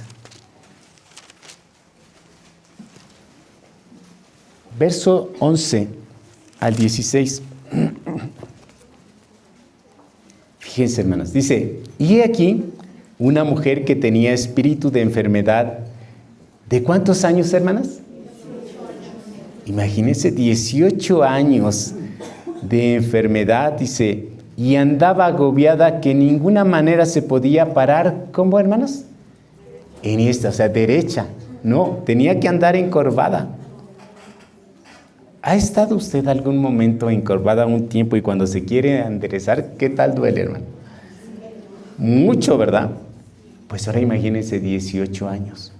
Verso 11 al 16. Fíjense, hermanas. Dice, y he aquí una mujer que tenía espíritu de enfermedad. ¿De cuántos años, hermanas? 18 años. Imagínense, 18 años de enfermedad, dice, y andaba agobiada que en ninguna manera se podía parar. ¿Cómo, hermanos? En esta, o sea, derecha. No, tenía que andar encorvada. ¿Ha estado usted algún momento encorvada un tiempo y cuando se quiere enderezar, qué tal duele, hermano? Mucho, ¿verdad? Pues ahora imagínense 18 años.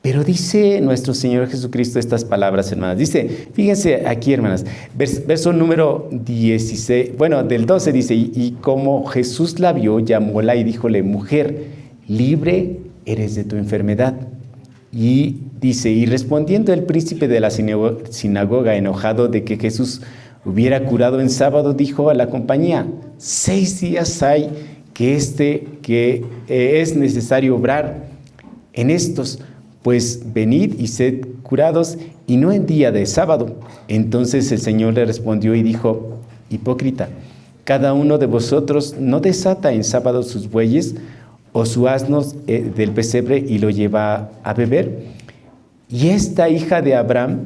Pero dice nuestro Señor Jesucristo estas palabras, hermanas. Dice, fíjense aquí, hermanas, verso número 16, bueno, del 12 dice, y como Jesús la vio, llamóla y díjole, mujer, libre eres de tu enfermedad. Y dice, y respondiendo el príncipe de la sinagoga, enojado de que Jesús hubiera curado en sábado, dijo a la compañía, 6 días hay que es necesario obrar en estos, pues venid y sed curados, y no en día de sábado. Entonces el Señor le respondió y dijo, hipócrita, cada uno de vosotros no desata en sábado sus bueyes o su asno del pesebre y lo lleva a beber. Y esta hija de Abraham,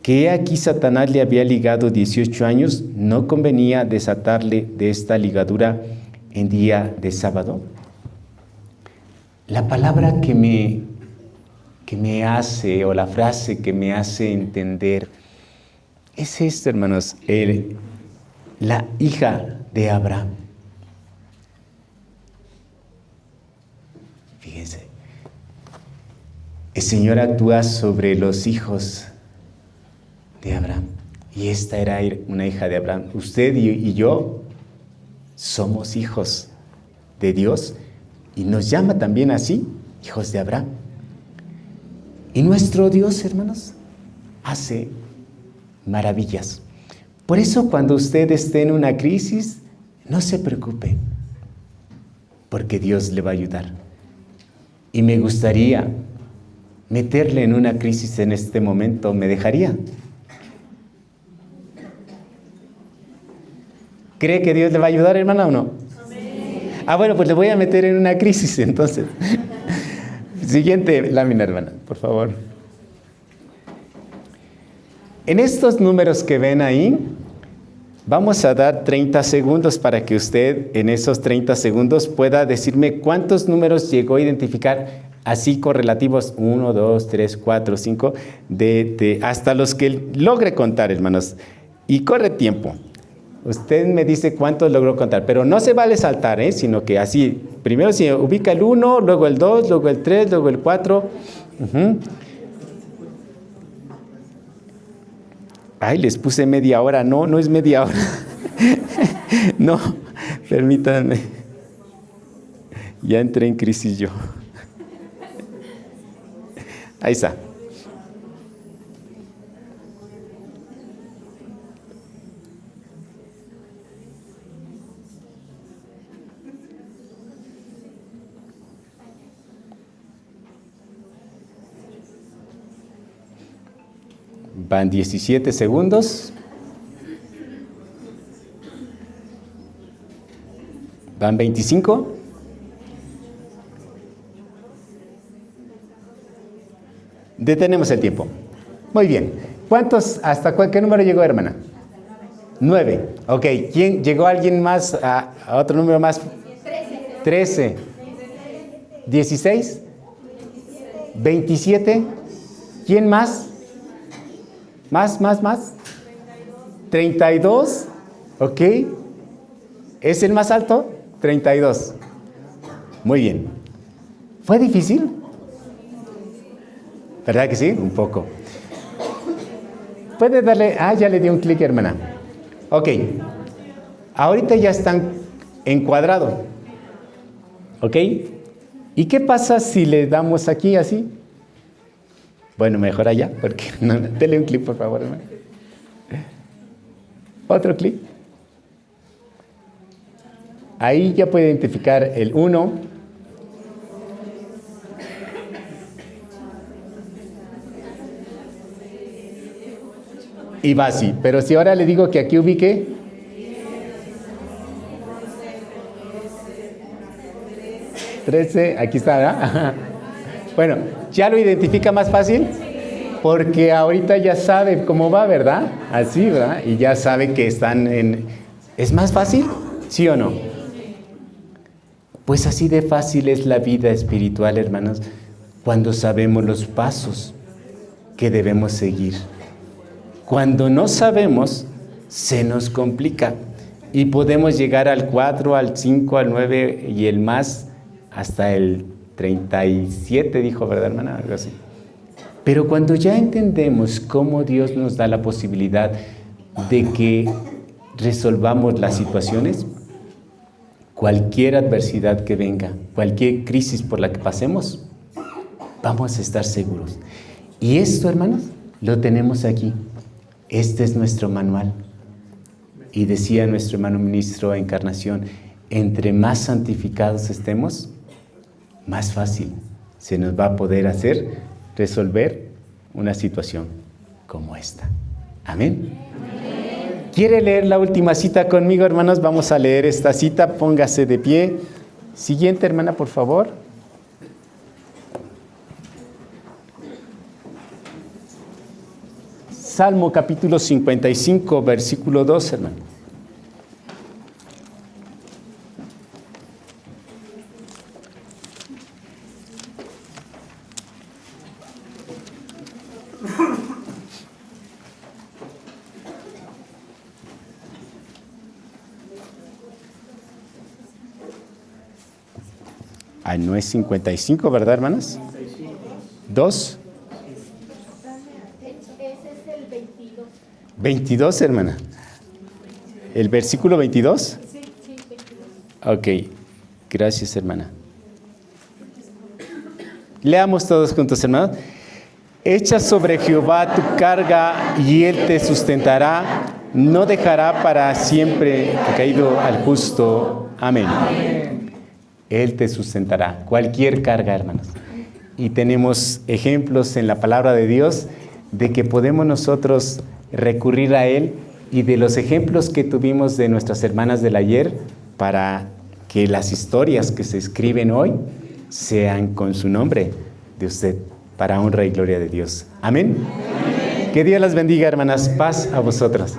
que aquí Satanás le había ligado 18 años, ¿no convenía desatarle de esta ligadura en día de sábado? La palabra que me hace, o la frase que me hace entender, es esto, hermanos, la hija de Abraham. Fíjense, el Señor actúa sobre los hijos de Abraham. Y esta era una hija de Abraham. Usted y yo somos hijos de Dios y nos llama también así, hijos de Abraham. Y nuestro Dios, hermanos, hace maravillas. Por eso cuando usted esté en una crisis, no se preocupe, porque Dios le va a ayudar. Y me gustaría meterle en una crisis en este momento, ¿me dejaría? ¿Cree que Dios le va a ayudar, hermana, o no? Sí. Bueno, pues le voy a meter en una crisis, entonces. Siguiente lámina, hermana, por favor. En estos números que ven ahí, vamos a dar 30 segundos para que usted en esos 30 segundos pueda decirme cuántos números llegó a identificar así correlativos, 1, 2, 3, 4, 5, hasta los que logre contar, hermanos. Y corre tiempo. Usted me dice cuántos logró contar, pero no se vale saltar, sino que así, primero se ubica el 1, luego el 2, luego el 3, luego el 4. Ay, les puse media hora. No, no es media hora. No, permítanme. Ya entré en crisis yo. Ahí está. Van 17 segundos. Van 25. Detenemos el tiempo. Muy bien. ¿Cuántos, hasta qué número llegó, hermana? 9. Ok. ¿Quién llegó? ¿Alguien más a otro número más? 13. 16. 27. ¿Quién más? Más. 32. Ok. ¿Es el más alto? 32. Muy bien. ¿Fue difícil? ¿Verdad que sí? Un poco. Puede darle... ya le di un clic, hermana. Ok. Ahorita ya están encuadrados. ¿Ok? ¿Y qué pasa si le damos aquí así? Bueno, mejor allá, porque no, dele un clic, por favor, hermano. Otro clic. Ahí ya puede identificar el 1. Y va así. Pero si ahora le digo que aquí ubique. $13, aquí está, ¿verdad? Bueno, ¿ya lo identifica más fácil? Porque ahorita ya sabe cómo va, ¿verdad? Así, ¿verdad? Y ya sabe que están en... ¿Es más fácil? ¿Sí o no? Pues así de fácil es la vida espiritual, hermanos, cuando sabemos los pasos que debemos seguir. Cuando no sabemos, se nos complica y podemos llegar al 4, al 5, al 9 y el más hasta el 37, dijo, ¿verdad, hermana? Algo así. Pero cuando ya entendemos cómo Dios nos da la posibilidad de que resolvamos las situaciones, cualquier adversidad que venga, cualquier crisis por la que pasemos, vamos a estar seguros. Y esto, hermanos, lo tenemos aquí. Este es nuestro manual. Y decía nuestro hermano ministro Encarnación, entre más santificados estemos, más fácil se nos va a poder hacer resolver una situación como esta. Amén. ¿Quiere leer la última cita conmigo, hermanos? Vamos a leer esta cita. Póngase de pie. Siguiente, hermana, por favor. Salmo capítulo 55, versículo 2, hermano. No es 55, ¿verdad, hermanas? 2. Ese es el 22. 22, hermana. ¿El versículo 22? Sí, 22. Ok, gracias, hermana. Leamos todos juntos, hermanos. Echa sobre Jehová tu carga y Él te sustentará. No dejará para siempre caído al justo. Amén. Él te sustentará. Cualquier carga, hermanos. Y tenemos ejemplos en la palabra de Dios de que podemos nosotros recurrir a Él y de los ejemplos que tuvimos de nuestras hermanas del ayer para que las historias que se escriben hoy sean con su nombre de usted, para honra y gloria de Dios. Amén. Que Dios las bendiga, hermanas. Paz a vosotras.